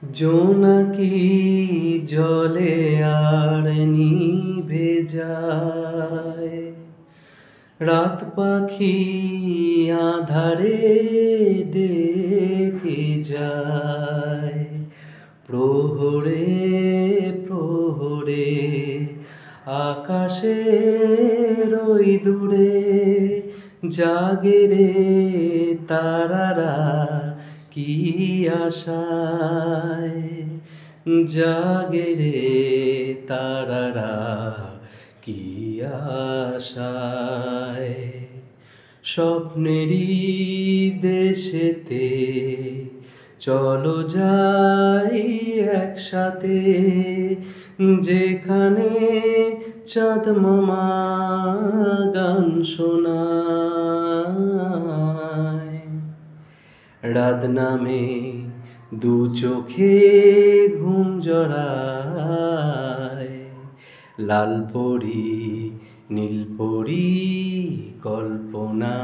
জোনাকি জলে আর নিভে যায়, রাত পাখি আঁধারে ডেকে যায়। প্রহরে প্রহরে আকাশের ওই দূরে জাগে রে তারারা কি আশায়, জাগে রে তারারা কি আশায়। স্বপ্নেরই দেশেতে চলো যাই একসাথে, যেখানে চাঁদ মামা গান শোনায়। রাত নামে দু চোখে ঘুম জড়ায়, লাল পরি নীল পরি কল্পনা।